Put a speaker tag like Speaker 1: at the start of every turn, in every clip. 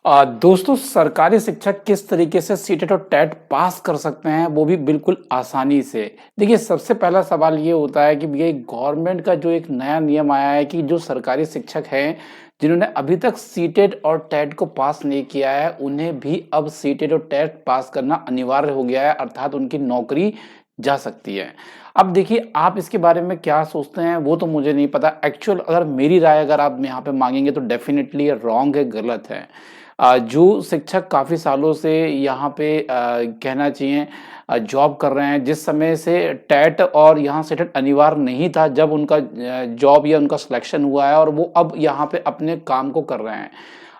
Speaker 1: दोस्तों सरकारी शिक्षक किस तरीके से सीटेट और टेट पास कर सकते हैं वो भी बिल्कुल आसानी से। देखिए सबसे पहला सवाल ये होता है कि भैया गवर्नमेंट का जो एक नया नियम आया है कि जो सरकारी शिक्षक हैं जिन्होंने अभी तक सीटेट और टेट को पास नहीं किया है उन्हें भी अब सीटेट और टेट पास करना अनिवार्य हो गया है, अर्थात उनकी नौकरी जा सकती है। अब देखिए आप इसके बारे में क्या सोचते हैं वो तो मुझे नहीं पता। एक्चुअल अगर मेरी राय अगर आप यहाँ पे मांगेंगे तो डेफिनेटली ये रॉन्ग है, गलत है। जो शिक्षक काफ़ी सालों से यहाँ पे कहना चाहिए जॉब कर रहे हैं, जिस समय से टेट और यहाँ सेटेट अनिवार्य नहीं था जब उनका जॉब या उनका सिलेक्शन हुआ है और वो अब यहाँ पे अपने काम को कर रहे हैं।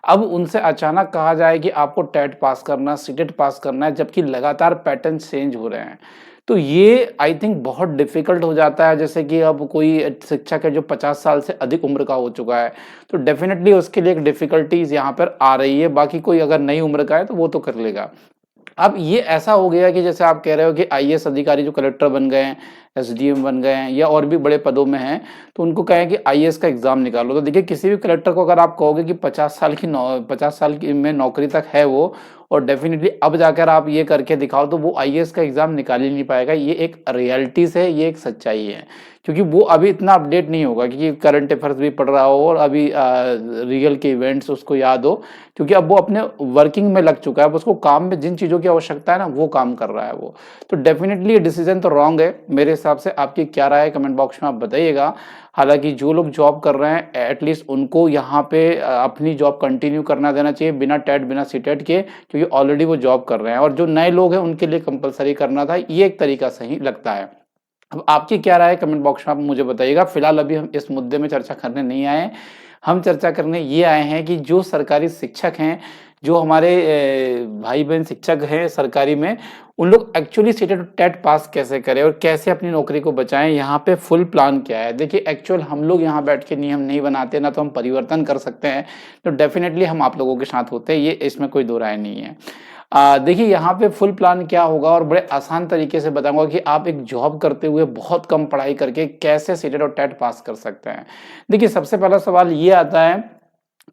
Speaker 1: अब उनसे अचानक कहा जाए कि आपको टेट पास करना, सीटेट पास करना है, जबकि लगातार पैटर्न चेंज हो रहे हैं। तो ये आई थिंक बहुत डिफ़िकल्ट हो जाता है, जैसे कि अब कोई शिक्षक है जो 50 साल से अधिक उम्र का हो चुका है, तो डेफ़िनेटली उसके लिए एक डिफ़िकल्टीज़ यहाँ पर आ रही है, बाकी कोई अगर नई उम्र का है तो वो तो कर लेगा। अब ये ऐसा हो गया कि जैसे आप कह रहे हो कि आईएएस अधिकारी जो कलेक्टर बन गए हैं, एसडीएम बन गए हैं या और भी बड़े पदों में हैं, तो उनको कहें कि आईएएस का एग्ज़ाम निकालो। तो देखिए किसी भी कलेक्टर को अगर आप कहोगे कि 50 साल की में नौकरी तक है वो और डेफ़िनिटली अब जाकर आप ये करके दिखाओ तो वो आईएएस का एग्ज़ाम निकाल ही नहीं पाएगा। ये एक रियलिटी से ये एक सच्चाई है। क्योंकि वो अभी इतना अपडेट नहीं होगा क्योंकि करंट अफेयर्स भी पढ़ रहा हो और अभी रियल के इवेंट्स उसको याद हो, क्योंकि अब वो अपने वर्किंग में लग चुका है। अब उसको काम में जिन चीज़ों की आवश्यकता है ना वो काम कर रहा है वो। तो डेफ़िनिटली ये डिसीज़न तो रॉन्ग है मेरे हिसाब से। आपकी क्या राय है कमेंट बॉक्स में आप बताइएगा। हालाँकि जो लोग जॉब कर रहे हैं एटलीस्ट उनको यहाँ पे अपनी जॉब कंटिन्यू करना देना चाहिए बिना टेट बिना सीटेट के, क्योंकि ऑलरेडी वो जॉब कर रहे हैं और जो नए लोग हैं उनके लिए कंपल्सरी करना था। ये एक तरीका सही लगता है। अब आपकी क्या राय है कमेंट बॉक्स में आप मुझे बताइएगा। फिलहाल अभी हम इस मुद्दे में चर्चा करने नहीं आए हैं। हम चर्चा करने ये आए हैं कि जो सरकारी शिक्षक हैं, जो हमारे भाई-बहन शिक्षक हैं सरकारी में, उन लोग एक्चुअली सीटेट और टेट पास कैसे करें और कैसे अपनी नौकरी को बचाएँ, यहाँ पे फुल प्लान क्या है? देखिए एक्चुअल हम लोग यहाँ बैठ के नियम नहीं बनाते, ना तो हम परिवर्तन कर सकते हैं, तो डेफ़िनेटली हम आप लोगों के साथ होते हैं, ये इसमें कोई दो राय नहीं है। देखिए यहाँ पे फुल प्लान क्या होगा और बड़े आसान तरीके से बताऊँगा कि आप एक जॉब करते हुए बहुत कम पढ़ाई करके कैसे सीटेट और टेट पास कर सकते हैं। देखिए सबसे पहला सवाल ये आता है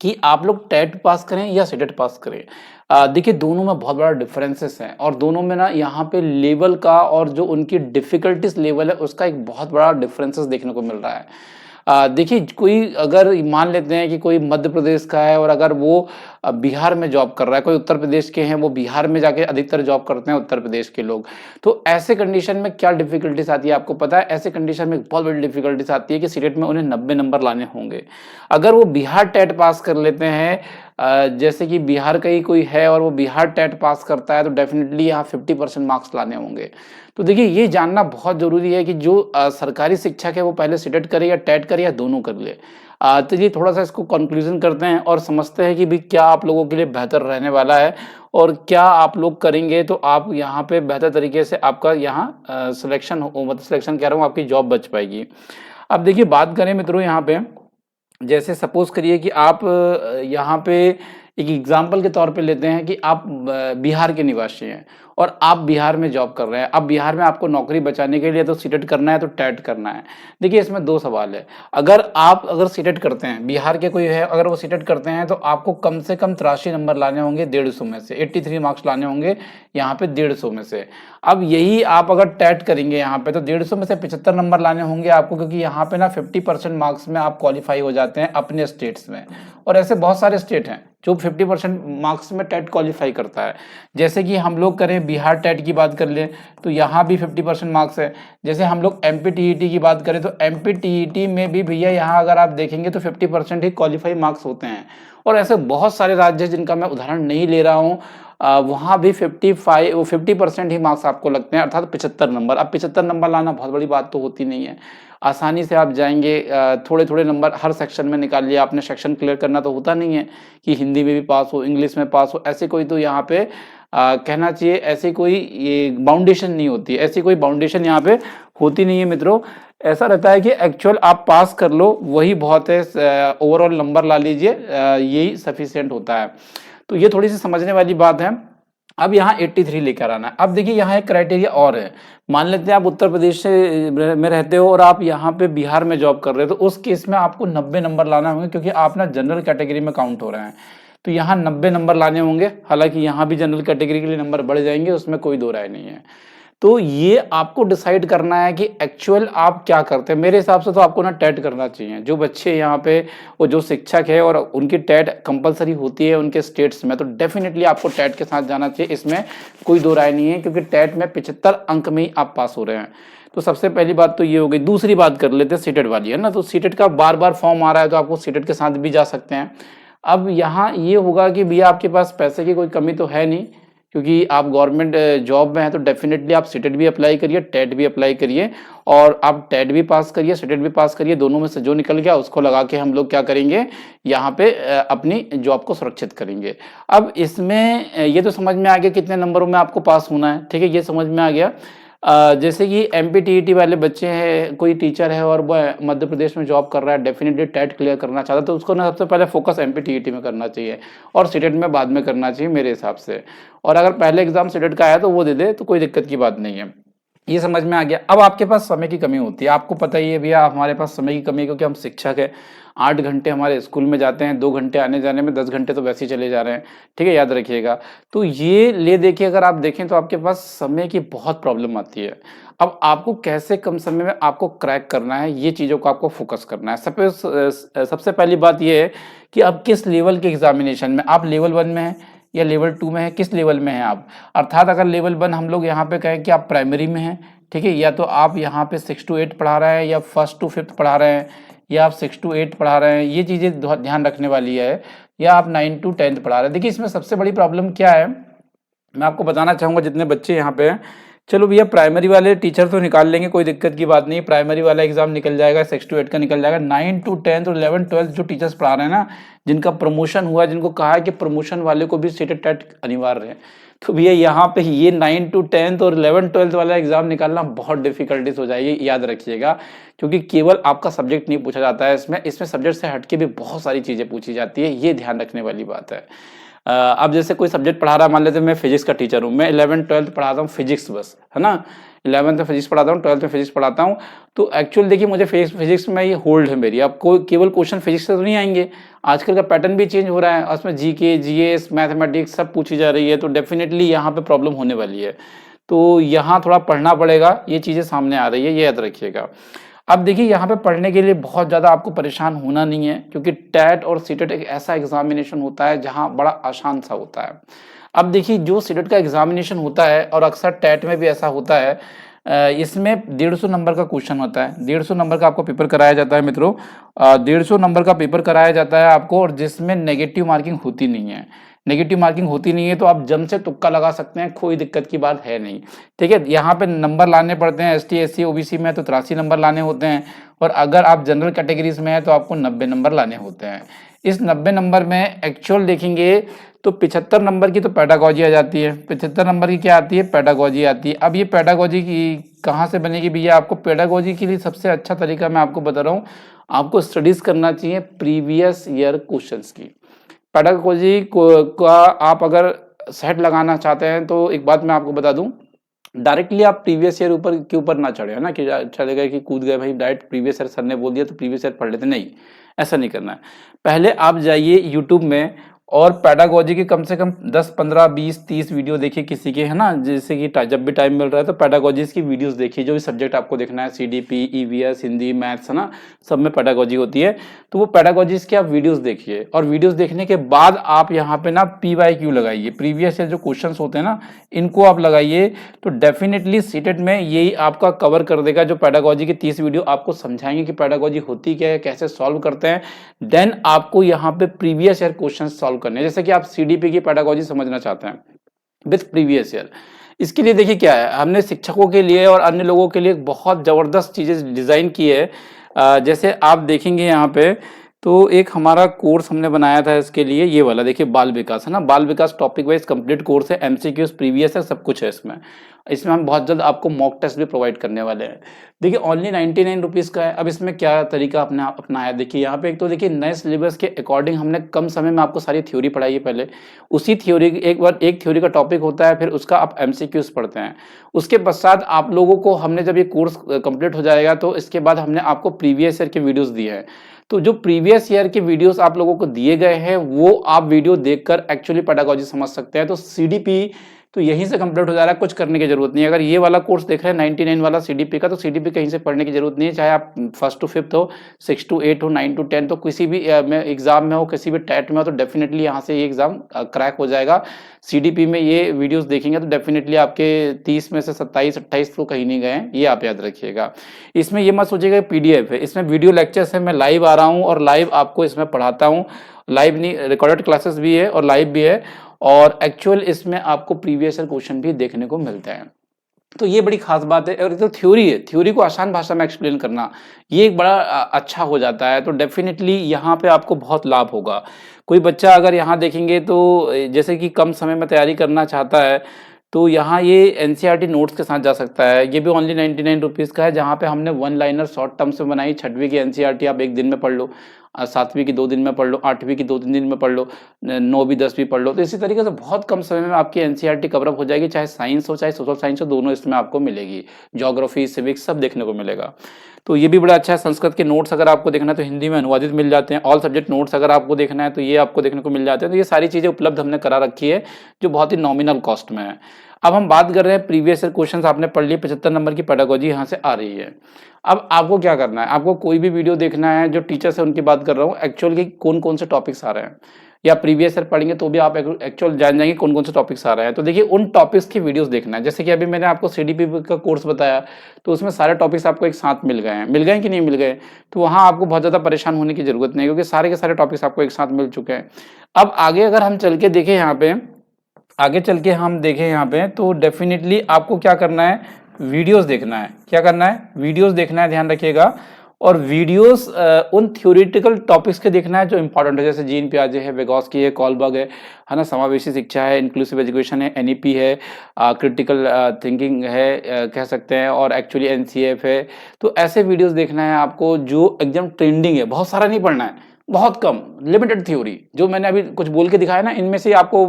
Speaker 1: कि आप लोग टेट पास करें या सीटेट पास करें। देखिए दोनों में बहुत बड़ा डिफरेंसेस है और दोनों में ना यहाँ पे लेवल का और जो उनकी डिफ़िकल्टीज़ लेवल है उसका एक बहुत बड़ा डिफरेंसेस देखने को मिल रहा है। देखिए कोई अगर मान लेते हैं कि कोई मध्य प्रदेश का है और अगर वो बिहार में जॉब कर रहा है, कोई उत्तर प्रदेश के हैं वो बिहार में जाके अधिकतर जॉब करते हैं उत्तर प्रदेश के लोग। तो ऐसे कंडीशन में क्या डिफ़िकल्टीज़ आती है आपको पता है? ऐसे कंडीशन में एक बहुत बड़ी डिफ़िकल्टीज़ आती है कि सीटेट में उन्हें 90 नंबर लाने होंगे। अगर वो बिहार टेट पास कर लेते हैं, जैसे कि बिहार का ही कोई है और वो बिहार टेट पास करता है तो डेफ़िनिटली यहाँ 50% मार्क्स लाने होंगे। तो देखिए ये जानना बहुत ज़रूरी है कि जो सरकारी शिक्षक है वो पहले सीटेट करे या टेट करे या दोनों कर ले। तो ये थोड़ा-सा इसको कन्क्लूज़न करते हैं और समझते हैं कि भई क्या आप लोगों के लिए बेहतर रहने वाला है और क्या आप लोग करेंगे तो आप यहाँ पे बेहतर तरीके से आपका यहाँ सिलेक्शन हो, मतलब सिलेक्शन कह रहा हूँ, आपकी जॉब बच पाएगी। अब देखिए बात करें मित्रों यहाँ पे, जैसे सपोज़ करिए कि आप यहाँ पे एक एग्ज़ाम्पल के तौर पे लेते हैं कि आप बिहार के निवासी हैं और आप बिहार में जॉब कर रहे हैं। अब बिहार में आपको नौकरी बचाने के लिए तो सीटेट करना है तो टेट करना है। देखिए इसमें 2 सवाल है। अगर सीटेट करते हैं, बिहार के कोई है अगर वो सीटेट करते हैं तो आपको कम से कम 83 नंबर लाने होंगे 150 में से, 83 मार्क्स लाने होंगे यहाँ पे 150 में से। अब यही आप अगर टेट करेंगे यहाँ पे तो 150 में से 75 नंबर लाने होंगे आपको, क्योंकि यहाँ पे ना 50% मार्क्स में आप क्वालीफाई हो जाते हैं अपने स्टेट्स में और ऐसे बहुत सारे स्टेट हैं जो 50% मार्क्स में टेट क्वालीफाई करता है। जैसे कि हम लोग करें बिहार टेट की बात कर लें तो यहाँ भी 50% मार्क्स है। जैसे हम लोग एमपी टीईटी की बात करें तो एमपी टीईटी में भी भैया यहाँ अगर आप देखेंगे तो 50% ही क्वालीफाई मार्क्स होते हैं और ऐसे बहुत सारे राज्य जिनका मैं उदाहरण नहीं ले रहा हूँ, वहाँ भी 50% ही मार्क्स आपको लगते हैं, अर्थात 75 नंबर। अब 75 नंबर लाना बहुत बड़ी बात तो होती नहीं है। आसानी से आप जाएँगे, थोड़े-थोड़े नंबर हर सेक्शन में निकाल लिया आपने, सेक्शन क्लियर करना तो होता नहीं है कि हिंदी में भी पास हो, इंग्लिश में पास हो, ऐसे कोई तो यहाँ पे कहना चाहिए ऐसी कोई ये बाउंडेशन नहीं होती, ऐसी कोई बाउंडेशन यहाँ पे होती नहीं है मित्रों। ऐसा रहता है कि एक्चुअल आप पास कर लो वही बहुत है, ओवरऑल नंबर ला लीजिए, यही सफिशिएंट होता है। तो ये थोड़ी-सी समझने वाली बात है। अब यहाँ 83 लेकर आना है। अब देखिए यहाँ एक क्राइटेरिया और है। मान लेते हैं आप उत्तर प्रदेश से में रहते हो और आप यहाँ पे बिहार में जॉब कर रहे हो, तो उस केस में आपको 90 नंबर लाना होंगे क्योंकि आप ना जनरल कैटेगरी में काउंट हो रहे हैं। तो यहाँ 90 नंबर लाने होंगे, हालांकि यहाँ भी जनरल कैटेगरी के लिए नंबर बढ़ जाएंगे, उसमें कोई दो राय नहीं है। तो ये आपको डिसाइड करना है कि एक्चुअल आप क्या करते हैं। मेरे हिसाब से तो आपको ना टेट करना चाहिए। जो बच्चे यहाँ पे और जो शिक्षक है और उनकी टेट कंपलसरी होती है उनके स्टेट्स में, तो डेफिनेटली आपको टेट के साथ जाना चाहिए, इसमें कोई दो राय नहीं है, क्योंकि टेट में 75 अंक में ही आप पास हो रहे हैं। तो सबसे पहली बात तो ये हो गई। दूसरी बात कर लेते हैं सीटेट वाली, है ना। तो सीटेट का बार बार फॉर्म आ रहा है, तो आपको सीटेट के साथ भी जा सकते हैं। अब यहाँ ये होगा कि भैया आपके पास पैसे की कोई कमी तो है नहीं, क्योंकि आप गवर्नमेंट जॉब में हैं, तो डेफिनेटली आप सीटेट भी अप्लाई करिए, टेट भी अप्लाई करिए, और आप टेट भी पास करिए, सीटेट भी पास करिए। दोनों में से जो निकल गया उसको लगा के हम लोग क्या करेंगे, यहाँ पे अपनी जॉब को सुरक्षित करेंगे। अब इसमें ये तो समझ में आ गया कितने नंबरों में आपको पास होना है, ठीक है, ये समझ में आ गया। जैसे कि एमपीटीईटी वाले बच्चे हैं, कोई टीचर है और वो मध्य प्रदेश में जॉब कर रहा है, डेफिनेटली टेट क्लियर करना चाहता है, तो उसको ना सबसे पहले फोकस एमपीटीईटी में करना चाहिए और सीटेट में बाद में करना चाहिए मेरे हिसाब से। और अगर पहले एग्जाम सीटेट का आया तो वो दे दे, तो कोई दिक्कत की बात नहीं है। ये समझ में आ गया। अब आपके पास समय की कमी होती है, आपको पता ही है भैया हमारे पास समय की कमी है, क्योंकि हम शिक्षक हैं। 8 घंटे हमारे स्कूल में जाते हैं, 2 घंटे आने जाने में, 10 घंटे तो वैसे ही चले जा रहे हैं, ठीक है, याद रखिएगा। तो ये ले देखिए, अगर आप देखें तो आपके पास समय की बहुत प्रॉब्लम आती है। अब आपको कैसे कम समय में आपको क्रैक करना है, ये चीज़ों को आपको फोकस करना है। सबसे पहली बात ये है कि आप किस लेवल के एग्जामिनेशन में, आप लेवल 1 में हैं या लेवल 2 में है, किस लेवल में हैं आप। अर्थात अगर लेवल 1 हम लोग यहाँ पे कहें कि आप प्राइमरी में हैं, ठीक है, या तो आप यहाँ पे 6 to 8 पढ़ा रहे हैं, या 1st to 5th पढ़ा रहे हैं, या आप 6 to 8 पढ़ा रहे हैं, ये चीज़ें ध्यान रखने वाली है, या आप 9 to 10th पढ़ा रहे हैं। देखिए इसमें सबसे बड़ी प्रॉब्लम क्या है, मैं आपको बताना चाहूँगा जितने बच्चे यहाँ पे हैं। चलो भैया प्राइमरी वाले टीचर तो निकाल लेंगे, कोई दिक्कत की बात नहीं, प्राइमरी वाला एग्जाम निकल जाएगा, 6 to 8 का निकल जाएगा। 9 to 10 और 11 12 जो टीचर्स पढ़ा रहे हैं ना, जिनका प्रमोशन हुआ है, जिनको कहा है कि प्रमोशन वाले को भी सीटेट टेट अनिवार्य है, तो भैया यहाँ पे ये 9 to 10 और 11 12 वाला एग्जाम निकालना बहुत डिफिकल्टीज हो जाएगी, याद रखिएगा। क्योंकि केवल आपका सब्जेक्ट नहीं पूछा जाता है इसमें सब्जेक्ट से हटके भी बहुत सारी चीज़ें पूछी जाती है, ये ध्यान रखने वाली बात है। अब जैसे कोई सब्जेक्ट पढ़ा रहा है, मान लेते हैं मैं फिजिक्स का टीचर हूँ, मैं 11 12 पढ़ाता हूँ फिजिक्स बस, है ना। 11th में फिजिक्स पढ़ाता हूँ, 12th में फिजिक्स पढ़ाता हूँ। तो एक्चुअल देखिए मुझे फिजिक्स में ये होल्ड है मेरी। अब कोई केवल क्वेश्चन फिजिक्स से तो नहीं आएंगे, आजकल का पैटर्न भी चेंज हो रहा है, उसमें जीके जीएस मैथमेटिक्स सब पूछी जा रही है, तो डेफिनेटली यहाँ पे प्रॉब्लम होने वाली है। तो यहाँ थोड़ा पढ़ना पड़ेगा, ये चीज़ें सामने आ रही है, ये याद रखिएगा। अब देखिए यहाँ पे पढ़ने के लिए बहुत ज़्यादा आपको परेशान होना नहीं है, क्योंकि टेट और सीटेट एक ऐसा एग्जामिनेशन होता है जहाँ बड़ा आसान सा होता है। अब देखिए जो सीटेट का एग्जामिनेशन होता है, और अक्सर टेट में भी ऐसा होता है, इसमें 150 नंबर का क्वेश्चन होता है, 150 नंबर का आपको पेपर कराया जाता है मित्रों। 150 नंबर का पेपर कराया जाता है आपको, और जिसमें नेगेटिव मार्किंग होती नहीं है। नेगेटिव मार्किंग होती नहीं है तो आप जम से तुक्का लगा सकते हैं, कोई दिक्कत की बात है नहीं, ठीक है। यहाँ पे नंबर लाने पड़ते हैं, एसटी एससी ओबीसी में तो 83 नंबर लाने होते हैं, और अगर आप जनरल कैटेगरीज में है तो आपको 90 नंबर लाने होते हैं। इस 90 नंबर में एक्चुअल देखेंगे तो 75 नंबर की तो पेडागॉजी आ जाती है, 75 नंबर की क्या आती है, पेडागॉजी आती है। अब ये पेडागॉजी की कहाँ से बनेगी भैया, आपको पेडागॉजी के लिए सबसे अच्छा तरीका मैं आपको बता रहा हूँ, आपको स्टडीज करना चाहिए प्रीवियस ईयर क्वेश्चंस की। पेडागॉजी का आप अगर सेट लगाना चाहते हैं तो एक बात मैं आपको बता दूं, डायरेक्टली आप प्रीवियस ईयर ऊपर के ऊपर ना चढ़े, है ना, कि चले गए कि कूद गए भाई डायरेक्ट प्रीवियस ईयर सर ने बोल दिया तो प्रीवियस ईयर पढ़ लेते, नहीं, ऐसा नहीं करना है। पहले आप जाइए यूट्यूब में और पेडागॉजी के कम से कम 10 15 20 30 वीडियो देखिए किसी के, है ना, जैसे कि जब भी टाइम मिल रहा है तो पेडागॉजीज की वीडियोस देखिए, जो भी सब्जेक्ट आपको देखना है, सीडीपी ईवीएस हिंदी मैथ्स, है ना, सब में पेडागॉजी होती है। तो वो पेडागॉजीज की आप वीडियोस देखिए, और वीडियोस देखने के बाद आप यहाँ पे ना PYQ लगाइए, प्रीवियस ईयर जो क्वेश्चन होते हैं ना इनको आप लगाइए, तो डेफिनेटली सीटेट में यही आपका कवर कर देगा। जो पेडागॉजी की 30 वीडियो आपको समझाएंगे कि पेडागॉजी होती क्या है, कैसे सॉल्व करते हैं, देन आपको यहाँ पे प्रीवियस ईयर क्वेश्चन सॉल्व करने, जैसे कि आप सीडीपी की पेडागॉजी समझना चाहते हैं विद प्रीवियस ईयर। इसके लिए देखिए क्या है, हमने शिक्षकों के लिए और अन्य लोगों के लिए बहुत जबरदस्त चीजें डिजाइन की है। जैसे आप देखेंगे यहाँ पे तो एक हमारा कोर्स हमने बनाया था इसके लिए, ये वाला देखिए बाल विकास, है ना, बाल विकास टॉपिक वाइज कंप्लीट कोर्स है, एमसीक्यूज प्रीवियस है, सब कुछ है इसमें। इसमें हम बहुत जल्द आपको मॉक टेस्ट भी प्रोवाइड करने वाले हैं। देखिए ओनली 99 रुपीज़ का है। अब इसमें क्या तरीका अपने अपनाया है, देखिए यहाँ पे एक तो देखिए नए सिलेबस के अकॉर्डिंग हमने कम समय में आपको सारी थ्योरी पढ़ाई है। पहले उसी थ्योरी एक थ्योरी का टॉपिक होता है, फिर उसका आप एमसीक्यूज पढ़ते हैं। उसके पश्चात आप लोगों को हमने जब ये कोर्स कंप्लीट हो जाएगा तो इसके बाद हमने आपको प्रीवियस ईयर के वीडियोस दिए हैं, तो जो प्रीवियस ईयर के वीडियोस आप लोगों को दिए गए हैं, वो आप वीडियो देखकर एक्चुअली पेडागोजी समझ सकते हैं। तो सीडीपी तो यहीं से कंप्लीट हो जा रहा है, कुछ करने की जरूरत नहीं है। अगर ये वाला कोर्स देख रहे हैं 99 वाला सीडीपी का, तो सीडीपी कहीं से पढ़ने की जरूरत नहीं है। चाहे आप 1st to 5th हो, 6 to 8 हो, 9 to 10, तो किसी भी में एग्जाम में हो, किसी भी टेट में हो, तो डेफिनेटली यहाँ से ये एग्जाम क्रैक हो जाएगा। सीडीपी में ये वीडियोस देखेंगे तो डेफिनेटली आपके 30 में से 27-28 तो कहीं नहीं गए, ये आप याद रखिएगा। इसमें ये मत सोचिएगा पीडीएफ है, इसमें वीडियो लेक्चर्स है, मैं लाइव आ रहा हूँ और लाइव आपको इसमें पढ़ाता हूँ। लाइव नहीं, रिकॉर्डेड क्लासेस भी है और लाइव भी है, और एक्चुअल इसमें आपको प्रीवियस ईयर क्वेश्चन भी देखने को मिलते हैं। तो ये बड़ी खास बात है। और तो थ्योरी है, थ्योरी को आसान भाषा में एक्सप्लेन करना, ये एक बड़ा अच्छा हो जाता है। तो डेफिनेटली यहाँ पे आपको बहुत लाभ होगा। कोई बच्चा अगर यहाँ देखेंगे तो जैसे कि कम समय में तैयारी करना चाहता है, तो यहाँ ये एनसीईआरटी नोट्स के साथ जा सकता है। ये भी ओनली 99 रुपीज़ का है, जहाँ पे हमने वन लाइनर शॉर्ट टर्म से बनाई। 6वीं की एनसीईआरटी आप एक दिन में पढ़ लो, 7वीं की 2 दिन में पढ़ लो, 8वीं की 2-3 दिन में पढ़ लो, 9वीं 10वीं पढ़ लो। तो इसी तरीके से बहुत कम समय में आपकी एनसीईआरटी कवरअप हो जाएगी। चाहे साइंस हो, चाहे सोशल साइंस हो, दोनों इसमें आपको मिलेगी। ज्योग्राफी, सिविक्स सब देखने को मिलेगा। तो ये भी बड़ा अच्छा है। संस्कृत के नोट्स अगर आपको देखना है तो हिंदी में अनुवादित मिल जाते हैं। ऑल सब्जेक्ट नोट्स अगर आपको देखना है तो ये आपको देखने को मिल जाते हैं। तो ये सारी चीज़ें उपलब्ध हमने करा रखी है, जो बहुत ही नॉमिनल कॉस्ट में है। अब हम बात कर रहे हैं प्रीवियस ईयर क्वेश्चंस आपने पढ़ लिए, 75 नंबर की पेडागोजी यहाँ से आ रही है। अब आपको क्या करना है, आपको कोई भी वीडियो देखना है, जो टीचर्स है उनकी बात कर रहा हूँ, एक्चुअल की कौन कौन से टॉपिक्स आ रहे हैं, या प्रीवियस ईयर पढ़ेंगे तो भी आप एक्चुअल जान जाएंगे कौन कौन से टॉपिक्स आ रहे हैं। तो देखिए उन टॉपिक्स की वीडियोस देखना है। जैसे कि अभी मैंने आपको सीडीपी का कोर्स बताया, तो उसमें सारे टॉपिक्स आपको एक साथ मिल गए हैं। मिल गए कि नहीं मिल गए, तो वहाँ आपको बहुत ज़्यादा परेशान होने की जरूरत नहीं है, क्योंकि सारे के सारे टॉपिक्स आपको एक साथ मिल चुके हैं। अब आगे अगर हम चल के देखें यहाँ पे, आगे चल के हम देखें यहाँ पे, तो डेफिनेटली आपको क्या करना है, वीडियोस देखना है। क्या करना है, वीडियोस देखना है, ध्यान रखिएगा। और वीडियोस उन थ्योरेटिकल टॉपिक्स के देखना है जो इंपॉर्टेंट है, जैसे जीन पियाजे है, वेगोस्की है, कोलबर्ग है ना, समावेशी शिक्षा है, इंक्लूसिव एजुकेशन है, एनईपी है, क्रिटिकल थिंकिंग है, कह सकते हैं, और एक्चुअली एनसीएफ है। तो ऐसे वीडियोस देखना है आपको जो एकदम ट्रेंडिंग है। बहुत सारा नहीं पढ़ना है, बहुत कम, लिमिटेड थ्योरी। जो मैंने अभी कुछ बोल के दिखाया ना, इनमें से आपको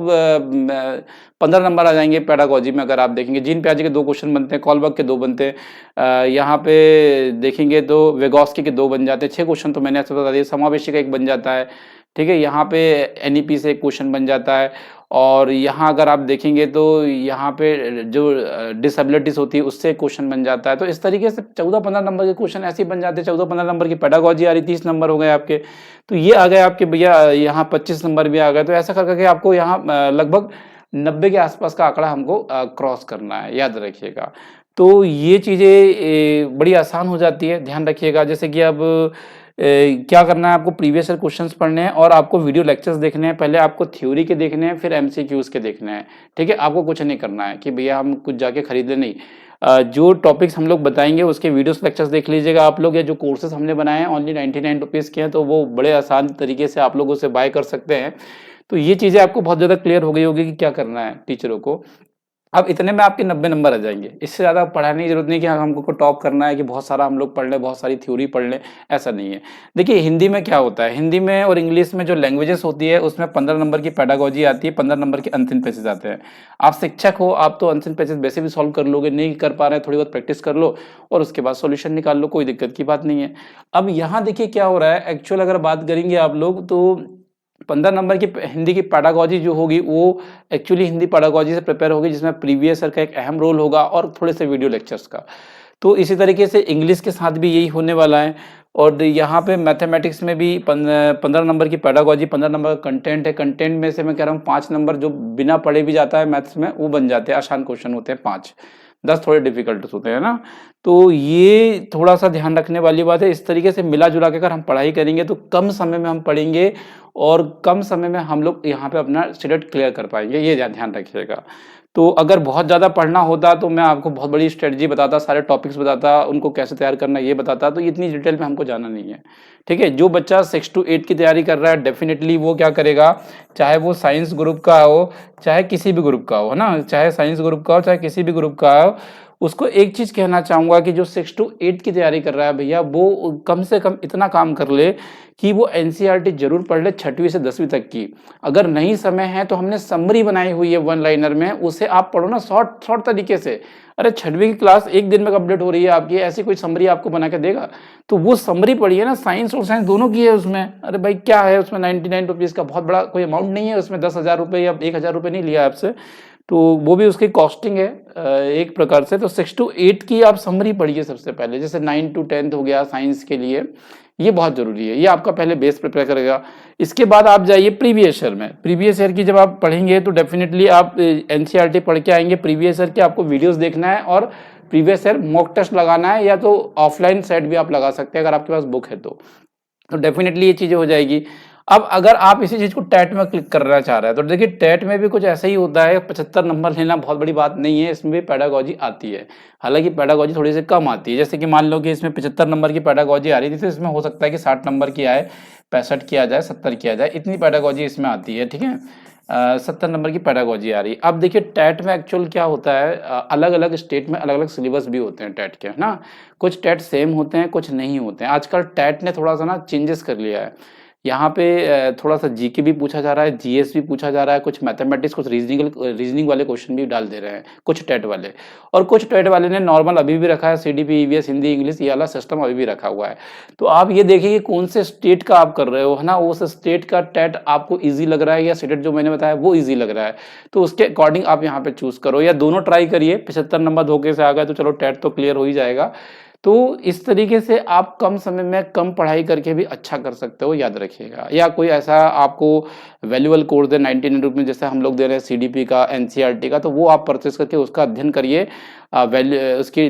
Speaker 1: 15 नंबर आ जाएंगे पेडागोजी में। अगर आप देखेंगे जीन पियाजे के 2 क्वेश्चन बनते हैं, कोलबर्ग के 2 बनते हैं, यहाँ पे देखेंगे तो वेगोस्की के 2 बन जाते हैं। 6 क्वेश्चन तो मैंने आपसे बता दिया। समावेशी का 1 बन जाता है, ठीक है। यहाँ पे एनईपी से 1 क्वेश्चन बन जाता है। और यहाँ अगर आप देखेंगे तो यहाँ पे जो डिसेबिलिटीज होती है उससे क्वेश्चन बन जाता है। तो इस तरीके से 14-15 नंबर के क्वेश्चन ऐसे ही बन जाते हैं। 14-15 नंबर की पेडागोजी आ रही, 30 नंबर हो गए आपके। तो ये आ गए आपके भैया, यहाँ 25 नंबर भी आ गए। तो ऐसा कर करके आपको यहाँ लगभग 90 के आसपास का आंकड़ा हमको क्रॉस करना है, याद रखिएगा। तो ये चीज़ें बड़ी आसान हो जाती है, ध्यान रखिएगा। जैसे कि अब क्या करना है, आपको प्रीवियस ईयर क्वेश्चंस पढ़ने हैं और आपको वीडियो लेक्चर्स देखने हैं। पहले आपको थ्योरी के देखने हैं, फिर एमसीक्यूज के देखने हैं, ठीक है। आपको कुछ नहीं करना है कि भैया हम कुछ जाके खरीद ले, नहीं। जो टॉपिक्स हम लोग बताएंगे उसके वीडियोस लेक्चर्स देख लीजिएगा आप लोग। या जो कोर्सेज हमने बनाए हैं ओनली 99 रुपीज़ के हैं, तो वो बड़े आसान तरीके से आप लोग उसे बाय कर सकते हैं। तो ये चीज़ें आपको बहुत ज़्यादा क्लियर हो गई होगी कि क्या करना है टीचरों को। अब इतने में आपके 90 नंबर आ जाएंगे। इससे ज़्यादा पढ़ाने की जरूरत नहीं कि हमको टॉप करना है, कि बहुत सारा हम लोग पढ़ लें, बहुत सारी थ्योरी पढ़ लें, ऐसा नहीं है। देखिए हिंदी में क्या होता है, हिंदी में और इंग्लिश में जो लैंग्वेजेस होती है उसमें 15 नंबर की पेडागोजी आती है, 15 नंबर के अनसिन पैसेज आते हैं। आप शिक्षक हो, आप तो अनसिन पैसेज वैसे भी सॉल्व कर लोगे, नहीं कर पा रहे हैं थोड़ी बहुत प्रैक्टिस कर लो और उसके बाद सोल्यूशन निकाल लो, कोई दिक्कत की बात नहीं है। अब यहाँ देखिए क्या हो रहा है, एक्चुअल अगर बात करेंगे आप लोग तो 15 नंबर की हिंदी की पेडागोजी जो होगी वो एक्चुअली हिंदी पेडागोजी से प्रिपेयर होगी, जिसमें प्रीवियस ईयर का एक अहम रोल होगा और थोड़े से वीडियो लेक्चर्स का। तो इसी तरीके से इंग्लिश के साथ भी यही होने वाला है। और यहाँ पे मैथमेटिक्स में भी 15 नंबर की पेडागोजी, 15 नंबर का कंटेंट है। कंटेंट में से मैं कह रहा हूँ 5 नंबर जो बिना पढ़े भी जाता है मैथ्स में, वो बन जाते हैं, आसान क्वेश्चन होते हैं 5, 10 थोड़े डिफिकल्ट होते हैं ना। तो ये थोड़ा सा ध्यान रखने वाली बात है। इस तरीके से मिला जुला के अगर हम पढ़ाई करेंगे तो कम समय में हम पढ़ेंगे और कम समय में हम लोग यहाँ पे अपना स्टडी क्लियर कर पाएंगे, ये ध्यान रखिएगा। तो अगर बहुत ज़्यादा पढ़ना होता तो मैं आपको बहुत बड़ी स्ट्रेटजी बताता, सारे टॉपिक्स बताता, उनको कैसे तैयार करना ये बताता। तो इतनी डिटेल में हमको जाना नहीं है, ठीक है। जो बच्चा 6 to 8 की तैयारी कर रहा है डेफिनेटली वो क्या करेगा, चाहे वो साइंस ग्रुप का हो, चाहे किसी भी ग्रुप का हो, है ना, चाहे साइंस ग्रुप का हो, चाहे किसी भी ग्रुप का हो, उसको एक चीज़ कहना चाहूँगा कि जो 6 टू 8 की तैयारी कर रहा है भैया, वो कम से कम इतना काम कर ले कि वो एनसीईआरटी ज़रूर पढ़ ले 6वीं से 10वीं तक की। अगर नहीं समय है तो हमने समरी बनाई हुई है वन लाइनर में, उसे आप पढ़ो ना शॉर्ट शॉर्ट तरीके से। अरे 6वीं की क्लास 1 दिन में कंप्लीट हो रही है आपकी, ऐसी कोई समरी आपको बना के देगा? तो वो समरी पढ़िए ना, साइंस और साइंस दोनों की है उसमें। अरे भाई क्या है उसमें, 99 रुपीज़ का बहुत बड़ा कोई अमाउंट नहीं है उसमें, 10,000 रुपये या 1,000 रुपये नहीं लिया आपसे। तो वो भी उसकी कॉस्टिंग है एक प्रकार से। तो 6 टू 8 की आप समरी पढ़िए सबसे पहले, जैसे 9 टू 10 हो गया साइंस के लिए, ये बहुत ज़रूरी है, ये आपका पहले बेस प्रिपेयर करेगा। इसके बाद आप जाइए प्रीवियस ईयर में। प्रीवियस ईयर की जब आप पढ़ेंगे तो डेफिनेटली आप एनसीईआरटी पढ़ के आएंगे। प्रीवियस ईयर के आपको वीडियोस देखना है और प्रीवियस ईयर मॉक टेस्ट लगाना है, या तो ऑफलाइन सेट भी आप लगा सकते हैं अगर आपके पास बुक है तो डेफिनेटली ये चीज़ें हो जाएगी। अब अगर आप इसी चीज़ को टेट में क्लिक करना चाह रहे हैं तो देखिए टेट में भी कुछ ऐसा ही होता है। 75 नंबर लेना बहुत बड़ी बात नहीं है, इसमें भी पेडागोजी आती है। हालांकि पेडागोजी थोड़ी सी कम आती है, जैसे कि मान लो कि इसमें 75 नंबर की पेडागोजी आ रही थी तो इसमें हो सकता है कि 60 नंबर की आए, 65 की आ जाए, 70 की आ जाए, इतनी पेडागोजी इसमें आती है। ठीक है, 70 नंबर की पेडागोजी आ रही है। अब देखिए टैट में एक्चुअल क्या होता है, अलग अलग स्टेट में अलग अलग सिलेबस भी होते हैं टैट के, है ना। कुछ टैट सेम होते हैं, कुछ नहीं होते हैं। आजकल टैट ने थोड़ा सा ना चेंजेस कर लिया है। यहाँ पे थोड़ा सा जीके भी पूछा जा रहा है, जीएस भी पूछा जा रहा है, कुछ मैथमेटिक्स, कुछ रीजनिंग वाले क्वेश्चन भी डाल दे रहे हैं कुछ टेट वाले। और कुछ टेट वाले ने नॉर्मल अभी भी रखा है, सीडीपी, ईवीएस, हिंदी, इंग्लिश, ये वाला सिस्टम अभी भी रखा हुआ है। तो आप ये देखिए कि कौन से स्टेट का आप कर रहे हो, है ना, उस स्टेट का टेट आपको ईजी लग रहा है या स्टेट जो मैंने बताया वो ईजी लग रहा है, तो उसके अकॉर्डिंग आप यहाँ पे चूज करो, या दोनों ट्राई करिए। 75 नंबर धोखे से आ गए तो चलो टेट तो क्लियर हो ही जाएगा। तो इस तरीके से आप कम समय में कम पढ़ाई करके भी अच्छा कर सकते हो, याद रखिएगा। या कोई ऐसा आपको वैल्यूएबल कोर्स दे 99 रुपीज़ जैसे हम लोग दे रहे हैं सीडीपी का, एनसीईआरटी का, तो वो आप परचेस करके उसका अध्ययन करिए। उसकी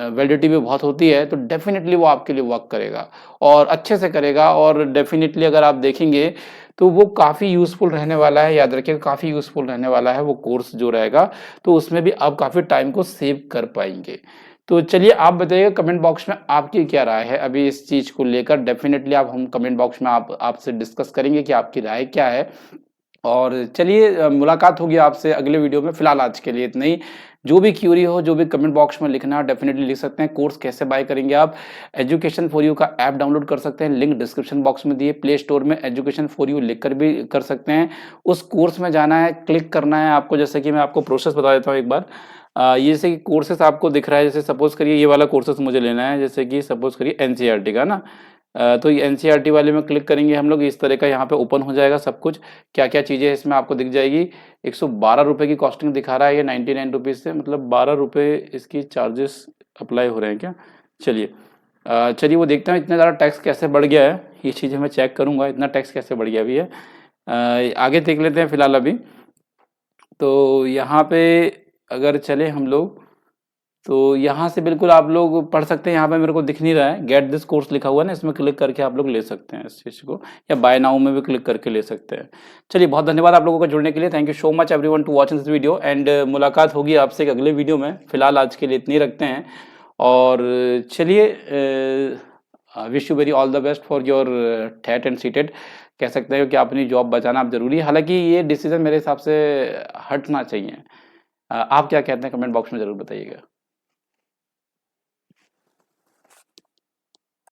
Speaker 1: वैलिडिटी भी बहुत होती है, तो डेफिनेटली वो आपके लिए वर्क करेगा और अच्छे से करेगा। और डेफिनेटली अगर आप देखेंगे तो वो काफ़ी यूज़फुल रहने वाला है, याद रखिएगा काफ़ी यूज़फुल रहने वाला है वो कोर्स जो रहेगा। तो उसमें भी आप काफ़ी टाइम को सेव कर पाएंगे। तो चलिए आप बताइएगा कमेंट बॉक्स में आपकी क्या राय है अभी इस चीज़ को लेकर। डेफिनेटली आप हम कमेंट बॉक्स में आपसे डिस्कस करेंगे कि आपकी राय क्या है। और चलिए मुलाकात होगी आपसे अगले वीडियो में। फिलहाल आज के लिए इतना ही। जो भी क्यूरी हो, जो भी कमेंट बॉक्स में लिखना है डेफिनेटली लिख सकते हैं। कोर्स कैसे बाय करेंगे आप, एजुकेशन फॉर यू का ऐप डाउनलोड कर सकते हैं, लिंक डिस्क्रिप्शन बॉक्स में दिए। प्ले स्टोर में एजुकेशन फॉर यू लिख कर भी कर सकते हैं। उस कोर्स में जाना है, क्लिक करना है आपको। जैसे कि मैं आपको प्रोसेस बता देता हूँ एक बार। ये जैसे कि कोर्सेस आपको दिख रहा है, जैसे सपोज करिए ये वाला कोर्सेस मुझे लेना है, जैसे कि सपोज करिए एनसीईआरटी का ना। तो ये एनसीईआरटी वाले में क्लिक करेंगे हम लोग, इस तरह का यहाँ पे ओपन हो जाएगा सब कुछ। क्या क्या चीज़ें इसमें आपको दिख जाएगी। 112 रुपये की कॉस्टिंग दिखा रहा है ये 99 रुपीज़ से, मतलब 12 रुपये इसकी चार्जेस अप्लाई हो रहे हैं क्या। चलिए चलिए वो देखते हैं इतना ज़्यादा टैक्स कैसे बढ़ गया है। ये चीज़ें मैं चेक करूँगा इतना टैक्स कैसे बढ़ गया अभी है। आगे देख लेते हैं फिलहाल अभी। तो यहाँ पे अगर चले हम लोग तो यहाँ से बिल्कुल आप लोग पढ़ सकते हैं। यहाँ पे मेरे को दिख नहीं रहा है, गेट दिस कोर्स लिखा हुआ है ना, इसमें क्लिक करके आप लोग ले सकते हैं इस चीज़ को, या बाय नाउ में भी क्लिक करके ले सकते हैं। चलिए बहुत धन्यवाद आप लोगों को जुड़ने के लिए। Thank you so much everyone to watching this video and मुलाकात होगी आपसे एक अगले वीडियो में। फिलहाल आज के लिए इतनी रखते हैं और चलिए wish you very all the best for your TET and CTET. कह सकते हो कि अपनी जॉब बचाना आप जरूरी है। हालांकि ये डिसीजन मेरे हिसाब से हटना चाहिए। आप क्या कहते हैं कमेंट बॉक्स में ज़रूर बताइएगा।